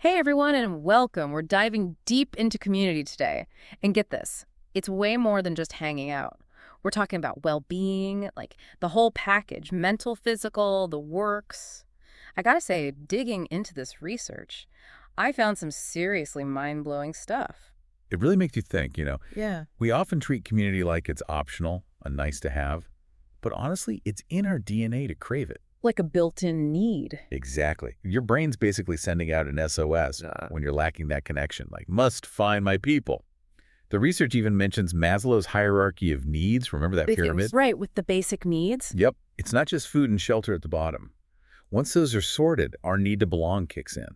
Hey everyone, and welcome. We're diving deep into community today. And get this, it's way more than just hanging out. We're talking about well-being, like the whole package, mental, physical, the works. I gotta say, digging into this research, I found some seriously mind-blowing stuff. It really makes you think, Yeah. we often treat community like it's optional, a nice to have, but honestly, it's in our DNA to crave it. Like a built-in need. Exactly. Your brain's basically sending out an SOS when you're lacking that connection, like, must find my people. The research even mentions Maslow's hierarchy of needs. Remember that pyramid? Right, with the basic needs. Yep. It's not just food and shelter at the bottom. Once those are sorted, our need to belong kicks in.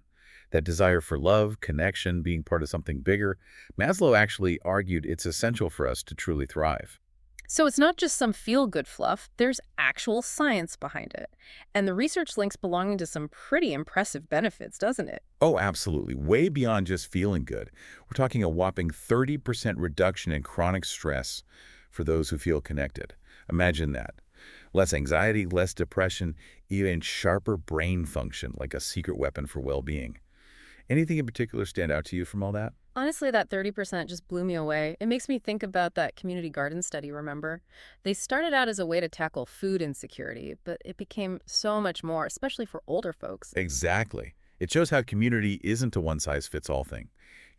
That desire for love, connection, being part of something bigger. Maslow actually argued it's essential for us to truly thrive. So it's not just some feel-good fluff, there's actual science behind it. And the research links belonging to some pretty impressive benefits, doesn't it? Oh, absolutely. Way beyond just feeling good. We're talking a whopping 30% reduction in chronic stress for those who feel connected. Imagine that. Less anxiety, less depression, even sharper brain function, like a secret weapon for well-being. Anything in particular stand out to you from all that? Honestly, that 30% just blew me away. It makes me think about that community garden study, remember? They started out as a way to tackle food insecurity, but it became so much more, especially for older folks. Exactly. It shows how community isn't a one-size-fits-all thing.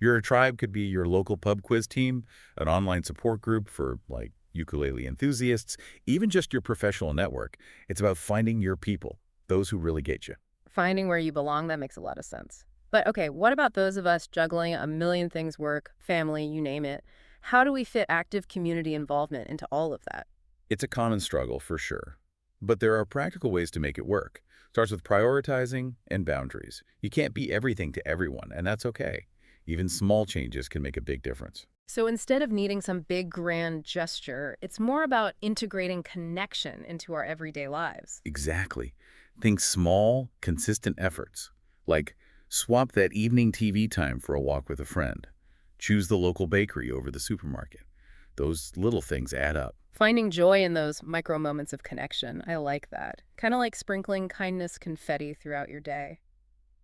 Your tribe could be your local pub quiz team, an online support group for, like, ukulele enthusiasts, even just your professional network. It's about finding your people, those who really get you. Finding where you belong, that makes a lot of sense. But okay, what about those of us juggling a million things, work, family, you name it? How do we fit active community involvement into all of that? It's a common struggle, for sure. But there are practical ways to make it work. Starts with prioritizing and boundaries. You can't be everything to everyone, and that's okay. Even small changes can make a big difference. So instead of needing some big grand gesture, it's more about integrating connection into our everyday lives. Exactly. Think small, consistent efforts. Like, swap that evening TV time for a walk with a friend. Choose the local bakery over the supermarket. Those little things add up. Finding joy in those micro moments of connection. I like that. Kind of like sprinkling kindness confetti throughout your day.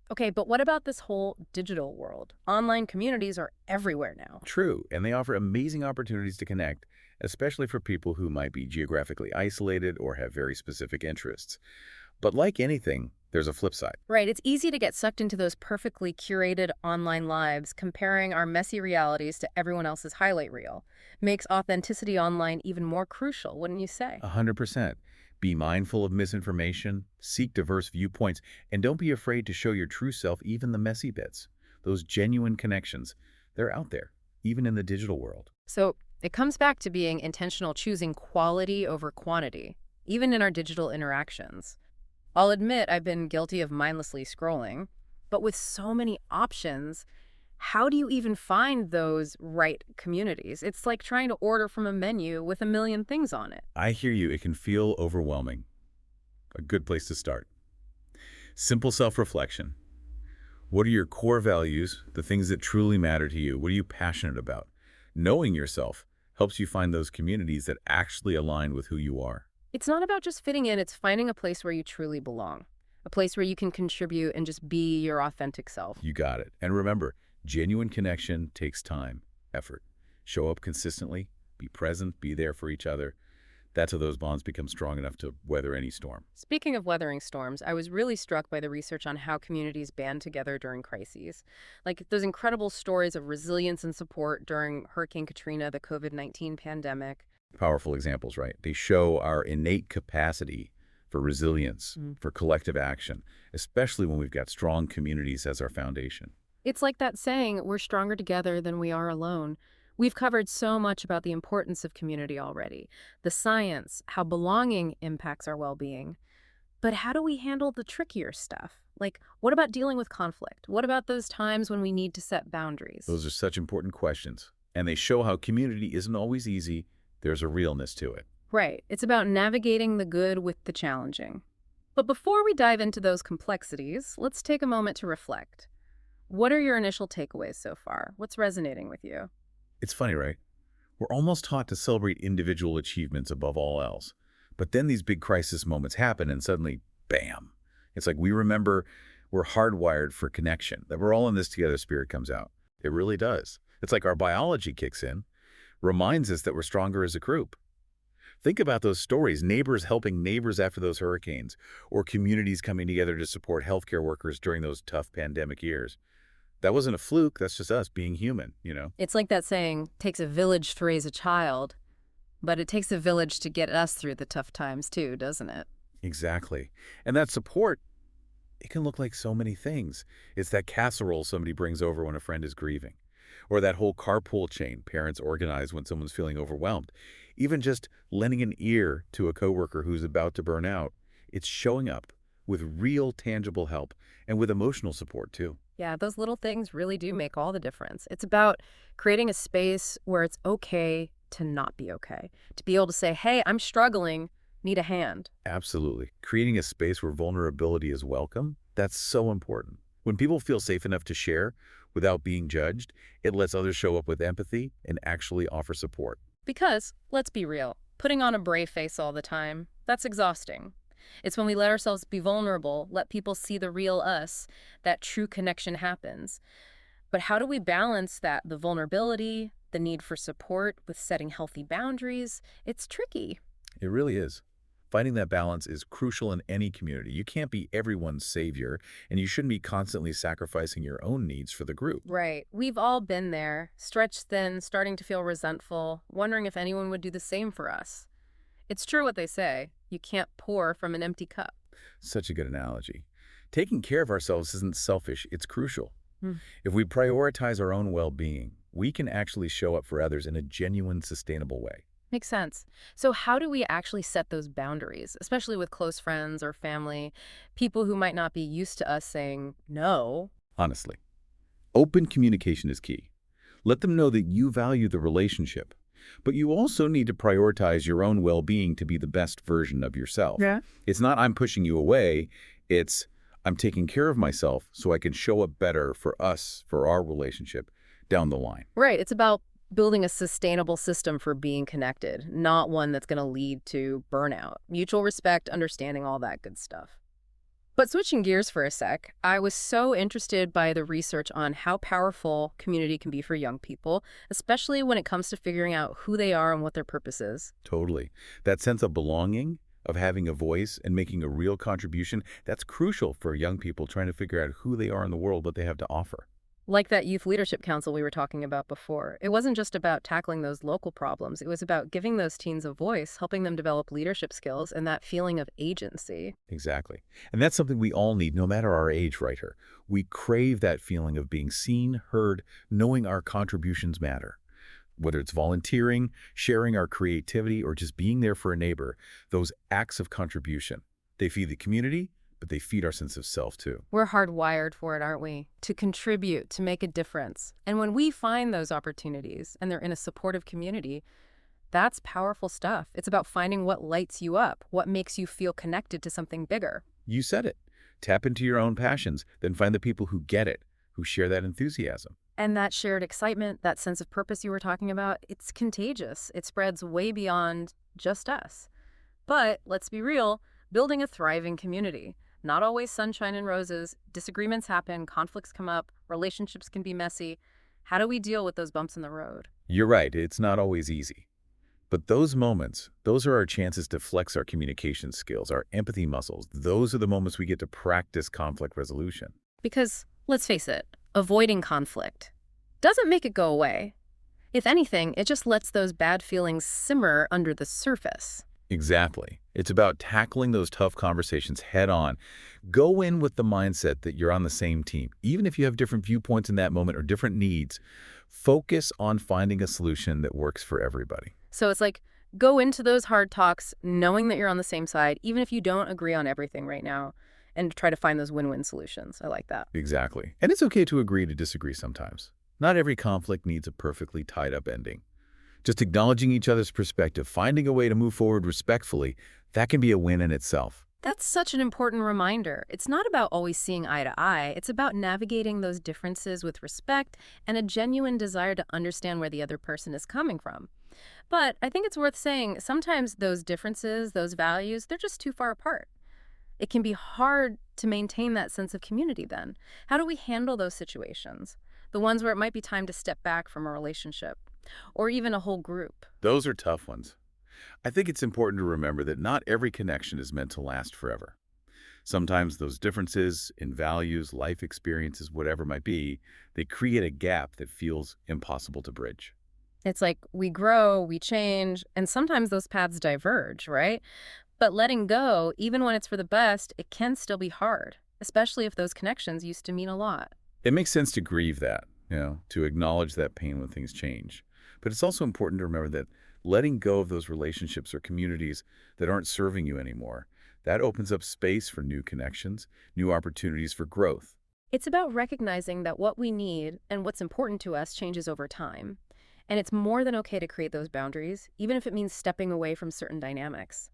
Okay, but what about this whole digital world? Online communities are everywhere now. True, and they offer amazing opportunities to connect, especially for people who might be geographically isolated or have very specific interests. But like anything, there's a flip side. Right, it's easy to get sucked into those perfectly curated online lives, comparing our messy realities to everyone else's highlight reel. Makes authenticity online even more crucial, wouldn't you say? 100%. Be mindful of misinformation, seek diverse viewpoints, and don't be afraid to show your true self, even the messy bits. Those genuine connections, they're out there, even in the digital world. So it comes back to being intentional, choosing quality over quantity, even in our digital interactions. I'll admit I've been guilty of mindlessly scrolling, but with so many options, how do you even find those right communities? It's like trying to order from a menu with a million things on it. I hear you, it can feel overwhelming. A good place to start. Simple self-reflection. What are your core values, the things that truly matter to you? What are you passionate about? Knowing yourself helps you find those communities that actually align with who you are. It's not about just fitting in, it's finding a place where you truly belong, a place where you can contribute and just be your authentic self. You got it. And remember, genuine connection takes time, effort. Show up consistently, be present, be there for each other. That's how those bonds become strong enough to weather any storm. Speaking of weathering storms, I was really struck by the research on how communities band together during crises. Like those incredible stories of resilience and support during Hurricane Katrina, the COVID-19 pandemic. Powerful examples, right? They show our innate capacity for resilience, for collective action, especially when we've got strong communities as our foundation. It's like that saying, we're stronger together than we are alone. We've covered so much about the importance of community already, the science, how belonging impacts our well-being. But how do we handle the trickier stuff? Like, what about dealing with conflict? What about those times when we need to set boundaries? Those are such important questions, and they show how community isn't always easy. There's a realness to it. Right. It's about navigating the good with the challenging. But before we dive into those complexities, let's take a moment to reflect. What are your initial takeaways so far? What's resonating with you? It's funny, right? We're almost taught to celebrate individual achievements above all else. But then these big crisis moments happen and suddenly, bam! It's like we're We're hardwired for connection. That we're all in this together spirit comes out. It really does. It's like our biology kicks in, reminds us that we're stronger as a group. Think about those stories, neighbors helping neighbors after those hurricanes, or communities coming together to support healthcare workers during those tough pandemic years. That wasn't a fluke, that's just us being human. It's like that saying, takes a village to raise a child, but it takes a village to get us through the tough times too, doesn't it? Exactly. And that support, it can look like so many things. It's that casserole somebody brings over when a friend is grieving, or that whole carpool chain parents organize when someone's feeling overwhelmed. Even just lending an ear to a coworker who's about to burn out, it's showing up with real tangible help and with emotional support too. Yeah, those little things really do make all the difference. It's about creating a space where it's okay to not be okay, to be able to say, hey, I'm struggling, need a hand. Absolutely. Creating a space where vulnerability is welcome, that's so important. When people feel safe enough to share without being judged, it lets others show up with empathy and actually offer support. Because, let's be real, putting on a brave face all the time, that's exhausting. It's when we let ourselves be vulnerable, let people see the real us, that true connection happens. But how do we balance that, the vulnerability, the need for support, with setting healthy boundaries? It's tricky. It really is. Finding that balance is crucial in any community. You can't be everyone's savior, and you shouldn't be constantly sacrificing your own needs for the group. Right. We've all been there, stretched thin, starting to feel resentful, wondering if anyone would do the same for us. It's true what they say. You can't pour from an empty cup. Such a good analogy. Taking care of ourselves isn't selfish, it's crucial. Hmm. If we prioritize our own well-being, we can actually show up for others in a genuine, sustainable way. Makes sense. So how do we actually set those boundaries, especially with close friends or family, people who might not be used to us saying no? Honestly, open communication is key. Let them know that you value the relationship, but you also need to prioritize your own well-being to be the best version of yourself. Yeah. It's not I'm pushing you away, it's I'm taking care of myself so I can show up better for us, for our relationship down the line. Right. It's about building a sustainable system for being connected, not one that's going to lead to burnout. Mutual respect, understanding, all that good stuff. But switching gears for a sec, I was so interested by the research on how powerful community can be for young people, especially when it comes to figuring out who they are and what their purpose is. Totally. That sense of belonging, of having a voice and making a real contribution, that's crucial for young people trying to figure out who they are in the world, what they have to offer. Like that Youth Leadership Council we were talking about before. It wasn't just about tackling those local problems. It was about giving those teens a voice, helping them develop leadership skills and that feeling of agency. Exactly. And that's something we all need, no matter our age, writer. We crave that feeling of being seen, heard, knowing our contributions matter. Whether it's volunteering, sharing our creativity, or just being there for a neighbor, those acts of contribution, they feed the community, but they feed our sense of self too. We're hardwired for it, aren't we? To contribute, to make a difference. And when we find those opportunities and they're in a supportive community, that's powerful stuff. It's about finding what lights you up, what makes you feel connected to something bigger. You said it. Tap into your own passions, then find the people who get it, who share that enthusiasm. And that shared excitement, that sense of purpose you were talking about, it's contagious. It spreads way beyond just us. But let's be real, building a thriving community. Not always sunshine and roses. Disagreements happen, conflicts come up, relationships can be messy. How do we deal with those bumps in the road? You're right, it's not always easy. But those moments, those are our chances to flex our communication skills, our empathy muscles. Those are the moments we get to practice conflict resolution. Because, let's face it, avoiding conflict doesn't make it go away. If anything, it just lets those bad feelings simmer under the surface. Exactly. It's about tackling those tough conversations head on. Go in with the mindset that you're on the same team. Even if you have different viewpoints in that moment or different needs, focus on finding a solution that works for everybody. So it's like, go into those hard talks knowing that you're on the same side, even if you don't agree on everything right now, and try to find those win-win solutions. I like that. Exactly. And it's okay to agree to disagree sometimes. Not every conflict needs a perfectly tied-up ending. Just acknowledging each other's perspective, finding a way to move forward respectfully, that can be a win in itself. That's such an important reminder. It's not about always seeing eye to eye. It's about navigating those differences with respect and a genuine desire to understand where the other person is coming from. But I think it's worth saying sometimes those differences, those values, they're just too far apart. It can be hard to maintain that sense of community then. How do we handle those situations? The ones where it might be time to step back from a relationship or even a whole group. Those are tough ones. I think it's important to remember that not every connection is meant to last forever. Sometimes those differences in values, life experiences, whatever it might be, they create a gap that feels impossible to bridge. It's like we grow, we change, and sometimes those paths diverge, right? But letting go, even when it's for the best, it can still be hard, especially if those connections used to mean a lot. It makes sense to grieve that, to acknowledge that pain when things change. But it's also important to remember that letting go of those relationships or communities that aren't serving you anymore, that opens up space for new connections, new opportunities for growth. It's about recognizing that what we need and what's important to us changes over time. And it's more than okay to create those boundaries, even if it means stepping away from certain dynamics.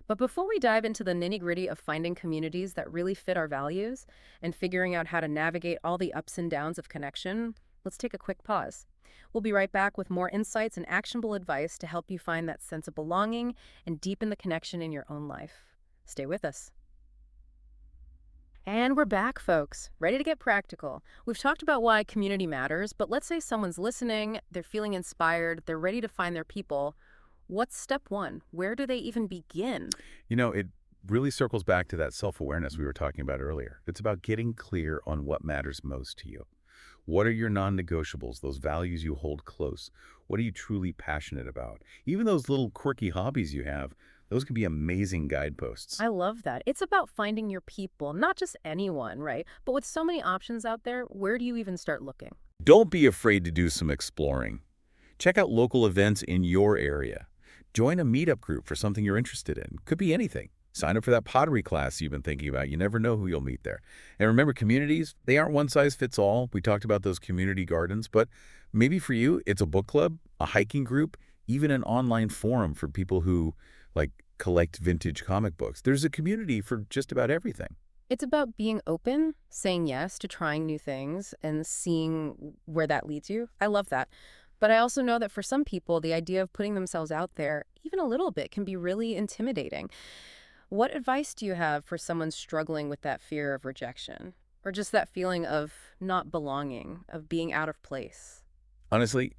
But before we dive into the nitty-gritty of finding communities that really fit our values and figuring out how to navigate all the ups and downs of connection, let's take a quick pause. We'll be right back with more insights and actionable advice to help you find that sense of belonging and deepen the connection in your own life. Stay with us. And we're back, folks, ready to get practical. We've talked about why community matters, but let's say someone's listening, they're feeling inspired, they're ready to find their people. What's step one? Where do they even begin? It really circles back to that self-awareness we were talking about earlier. It's about getting clear on what matters most to you. What are your non-negotiables, those values you hold close? What are you truly passionate about? Even those little quirky hobbies you have, those can be amazing guideposts. I love that. It's about finding your people, not just anyone, right? But with so many options out there, where do you even start looking? Don't be afraid to do some exploring. Check out local events in your area. Join a meetup group for something you're interested in. Could be anything. Sign up for that pottery class you've been thinking about. You never know who you'll meet there. And remember, communities, they aren't one size fits all. We talked about those community gardens, but maybe for you, it's a book club, a hiking group, even an online forum for people who collect vintage comic books. There's a community for just about everything. It's about being open, saying yes to trying new things, and seeing where that leads you. I love that. But I also know that for some people, the idea of putting themselves out there, even a little bit, can be really intimidating. What advice do you have for someone struggling with that fear of rejection? Or just that feeling of not belonging, of being out of place? Honestly,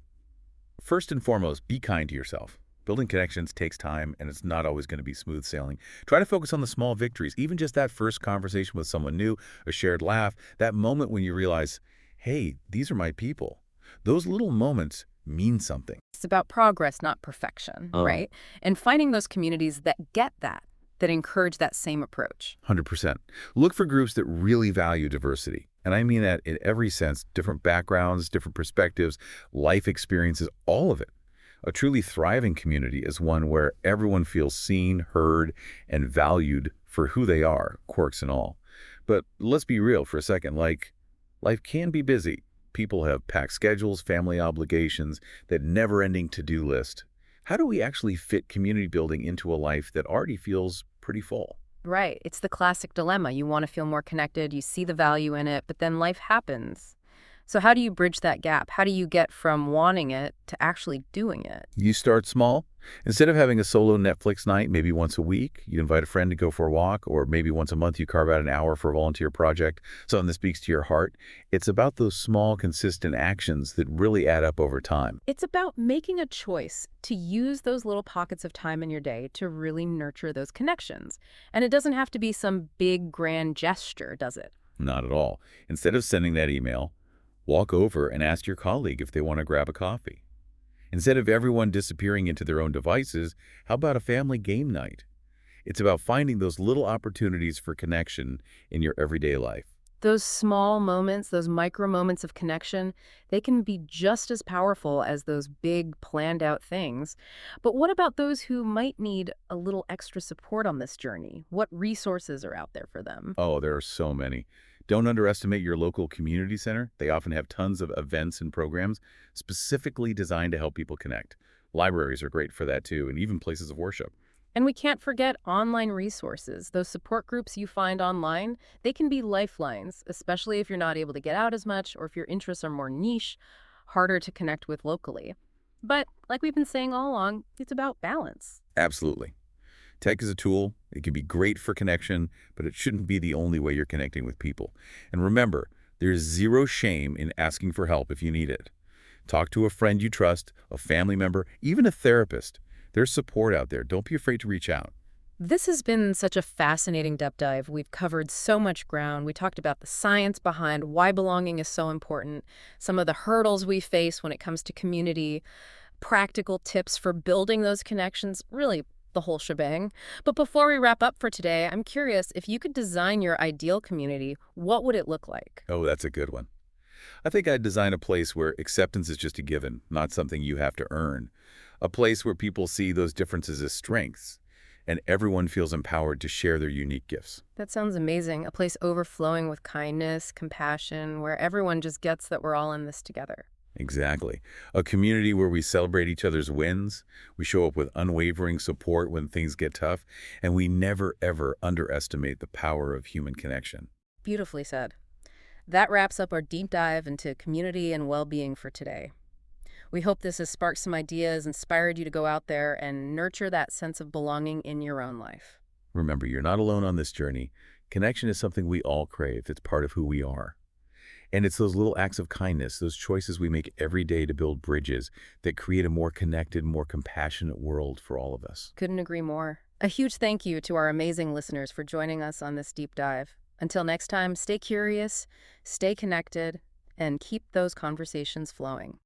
first and foremost, be kind to yourself. Building connections takes time, and it's not always going to be smooth sailing. Try to focus on the small victories, even just that first conversation with someone new, a shared laugh, that moment when you realize, hey, these are my people. Those little moments mean something. It's about progress, not perfection, right? And finding those communities that get that, that encourage that same approach. 100%. Look for groups that really value diversity. And I mean that in every sense, different backgrounds, different perspectives, life experiences, all of it. A truly thriving community is one where everyone feels seen, heard, and valued for who they are, quirks and all. But let's be real for a second, life can be busy. People have packed schedules, family obligations, that never-ending to-do list. How do we actually fit community building into a life that already feels pretty full? Right. It's the classic dilemma. You want to feel more connected, you see the value in it, but then life happens. So how do you bridge that gap? How do you get from wanting it to actually doing it? You start small. Instead of having a solo Netflix night, maybe once a week, you invite a friend to go for a walk, or maybe once a month you carve out an hour for a volunteer project, something that speaks to your heart. It's about those small, consistent actions that really add up over time. It's about making a choice to use those little pockets of time in your day to really nurture those connections. And it doesn't have to be some big, grand gesture, does it? Not at all. Instead of sending that email, walk over and ask your colleague if they want to grab a coffee. Instead of everyone disappearing into their own devices, how about a family game night? It's about finding those little opportunities for connection in your everyday life. Those small moments, those micro moments of connection, they can be just as powerful as those big planned out things. But what about those who might need a little extra support on this journey? What resources are out there for them? Oh, there are so many. Don't underestimate your local community center. They often have tons of events and programs specifically designed to help people connect. Libraries are great for that too, and even places of worship. And we can't forget online resources. Those support groups you find online, they can be lifelines, especially if you're not able to get out as much or if your interests are more niche, harder to connect with locally. But like we've been saying all along, it's about balance. Absolutely. Tech is a tool. It can be great for connection, but it shouldn't be the only way you're connecting with people. And remember, there's zero shame in asking for help if you need it. Talk to a friend you trust, a family member, even a therapist. There's support out there. Don't be afraid to reach out. This has been such a fascinating depth dive. We've covered so much ground. We talked about the science behind why belonging is so important, some of the hurdles we face when it comes to community, practical tips for building those connections, really the whole shebang. But before we wrap up for today, I'm curious, if you could design your ideal community, what would it look like? Oh, that's a good one. I think I'd design a place where acceptance is just a given, not something you have to earn. A place where people see those differences as strengths, and everyone feels empowered to share their unique gifts. That sounds amazing. A place overflowing with kindness, compassion, where everyone just gets that we're all in this together. Exactly. A community where we celebrate each other's wins, we show up with unwavering support when things get tough, and we never, ever underestimate the power of human connection. Beautifully said. That wraps up our deep dive into community and well-being for today. We hope this has sparked some ideas, inspired you to go out there and nurture that sense of belonging in your own life. Remember, you're not alone on this journey. Connection is something we all crave. It's part of who we are. And it's those little acts of kindness, those choices we make every day to build bridges that create a more connected, more compassionate world for all of us. Couldn't agree more. A huge thank you to our amazing listeners for joining us on this deep dive. Until next time, stay curious, stay connected, and keep those conversations flowing.